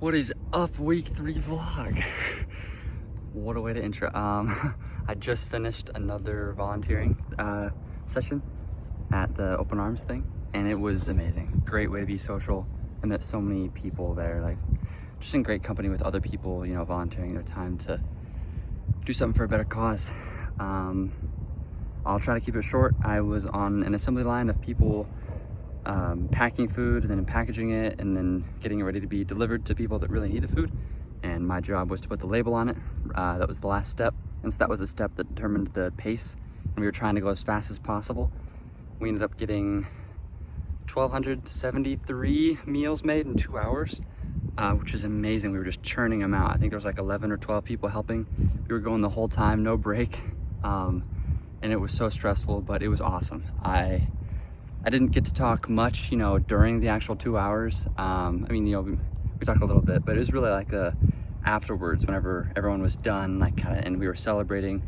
What is up, week 3 vlog? What a way to intro. I just finished another volunteering session at the Open Arms thing, and it was amazing. Great way to be social. I met so many people there, like just in great company with other people, you know, volunteering their time to do something for a better cause. I'll try to keep it short. I was on an assembly line of people packing food and then packaging it and then getting it ready to be delivered to people that really need the food. And my job was to put the label on it. That was the last step. And so that was the step that determined the pace. And we were trying to go as fast as possible. We ended up getting 1,273 meals made in 2 hours, which is amazing. We were just churning them out. I think there was like 11 or 12 people helping. We were going the whole time, no break. And it was so stressful, but it was awesome. I didn't get to talk much, you know, during the actual 2 hours. I mean, you know, we talked a little bit, but it was really like afterwards, whenever everyone was done, like and we were celebrating,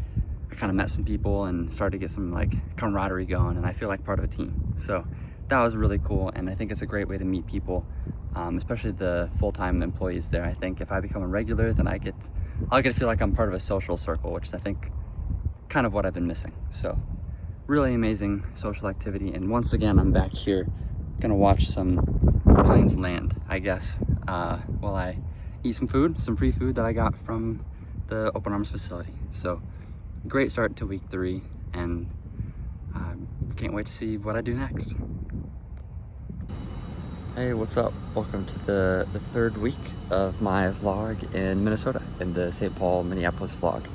I kind of met some people and started to get some like camaraderie going, and I feel like part of a team. So that was really cool, and I think it's a great way to meet people, especially the full-time employees there. I think if I become a regular, then I'll get to feel like I'm part of a social circle, which is, I think, kind of what I've been missing. So really amazing social activity. And once again, I'm back here gonna watch some planes land, I guess, while I eat some food, some free food that I got from the Open Arms facility. So great start to week 3, and can't wait to see what I do next. Hey, what's up? Welcome to the 3rd week of my vlog in Minnesota, in the St. Paul, Minneapolis vlog.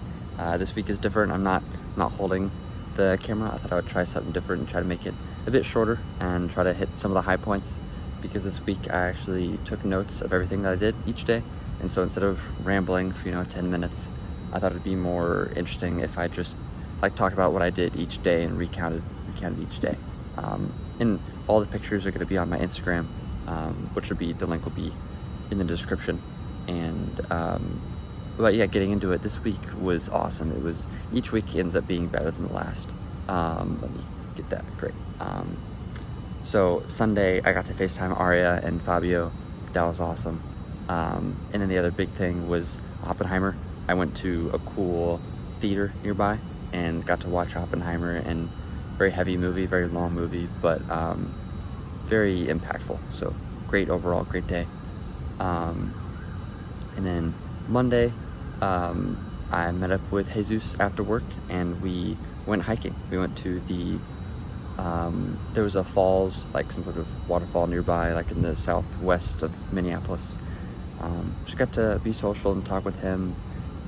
This week is different. I'm not holding the camera. I thought I would try something different and try to make it a bit shorter and try to hit some of the high points, because this week I actually took notes of everything that I did each day. And so instead of rambling for 10 minutes, I thought it'd be more interesting if I just talk about what I did each day and recounted each day. And all the pictures are going to be on my Instagram, which the link will be in the description. And but yeah, getting into it, this week was awesome. Each week ends up being better than the last. Let me get that, great. So Sunday, I got to FaceTime Aria and Fabio. That was awesome. And then the other big thing was Oppenheimer. I went to a cool theater nearby and got to watch Oppenheimer, and very heavy movie, very long movie, but very impactful. So great overall, great day. And then Monday, I met up with Jesus after work and we went hiking. We went to there was a falls, like some sort of waterfall nearby, like in the southwest of Minneapolis. Just got to be social and talk with him,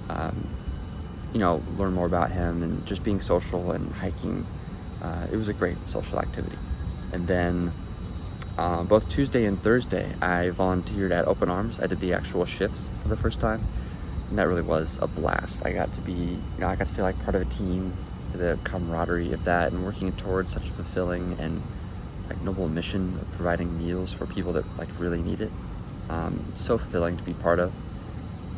learn more about him, and just being social and hiking. It was a great social activity. And then both Tuesday and Thursday, I volunteered at Open Arms. I did the actual shifts for the first time, and that really was a blast. I got to feel like part of a team, the camaraderie of that, and working towards such a fulfilling and noble mission of providing meals for people that really need it. So fulfilling to be part of.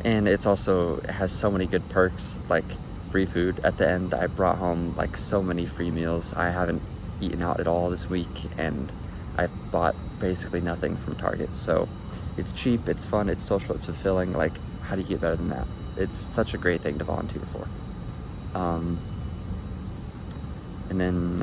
And it has so many good perks, like free food at the end. I brought home so many free meals. I haven't eaten out at all this week, and I bought basically nothing from Target. So it's cheap, it's fun, it's social, it's fulfilling. How do you get better than that? It's such a great thing to volunteer for. And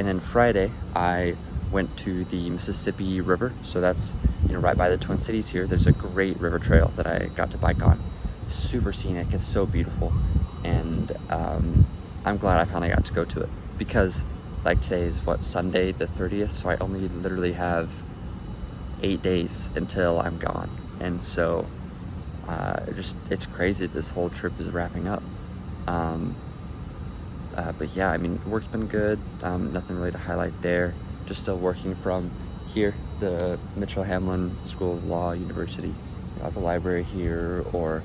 then Friday, I went to the Mississippi River. So that's right by the Twin Cities here. There's a great river trail that I got to bike on. Super scenic, it's so beautiful. And I'm glad I finally got to go to it, because today is Sunday the 30th, so I only literally have 8 days until I'm gone. And so it's crazy this whole trip is wrapping up. But yeah, I mean, work's been good. Nothing really to highlight there. Just still working from here, the Mitchell Hamlin School of Law University, at the library here, or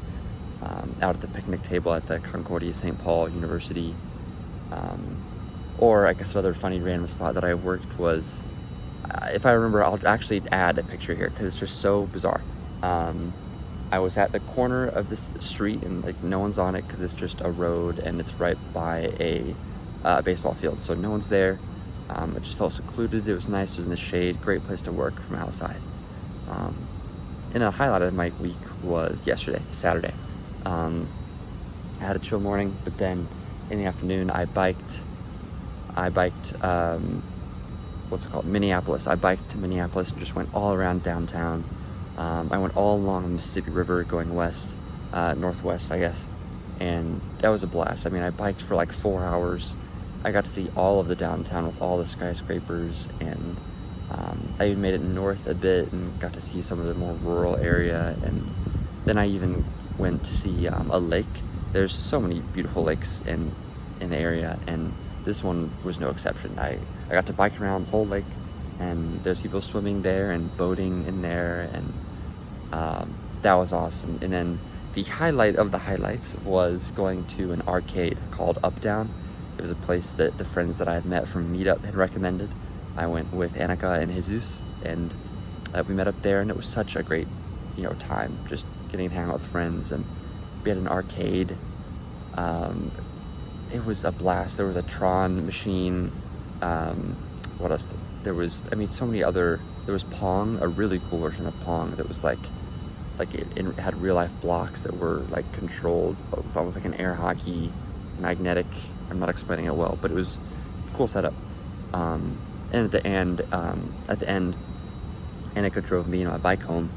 out at the picnic table at the Concordia St. Paul University. Or I guess another funny random spot that I worked was, if I remember, I'll actually add a picture here because it's just so bizarre. I was at the corner of this street, and no one's on it because it's just a road and it's right by a baseball field, so no one's there. It just felt secluded. It was nice. It was in the shade. Great place to work from outside. and a highlight of my week was yesterday, Saturday. I had a chill morning, but then in the afternoon I biked what's it called, Minneapolis. I biked to Minneapolis and just went all around downtown. I went all along the Mississippi River going west, northwest, I guess, and that was a blast. I mean, I biked for like 4 hours. I got to see all of the downtown with all the skyscrapers, and I even made it north a bit and got to see some of the more rural area, and then I even went to see a lake. There's so many beautiful lakes in the area, and this one was no exception. I got to bike around the whole lake, and there's people swimming there and boating in there, and that was awesome. And then the highlight of the highlights was going to an arcade called Up Down. It was a place that the friends that I had met from Meetup had recommended. I went with Annika and Jesus, and we met up there, and it was such a great, time, just getting to hang out with friends, and we had an arcade. It was a blast. There was a Tron machine. What else? There was, so many other. There was Pong, a really cool version of Pong that was like it had real life blocks that were like controlled with almost like an air hockey magnetic. I'm not explaining it well, but it was a cool setup. And at the end, Annika drove me and my bike home,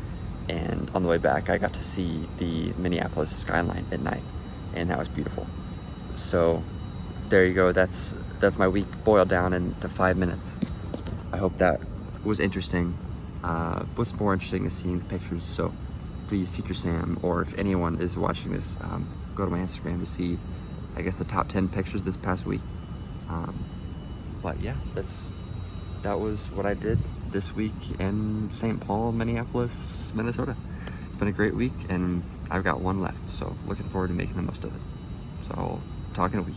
and on the way back, I got to see the Minneapolis skyline at night, and that was beautiful. So there you go. That's my week boiled down into 5 minutes. I hope that was interesting. What's more interesting is seeing the pictures. So please, Future Sam, or if anyone is watching this, go to my Instagram to see, I guess, the top 10 pictures this past week. But yeah, that was what I did this week in St. Paul, Minneapolis, Minnesota. It's been a great week, and I've got one left, so looking forward to making the most of it. So I'll talk in a week.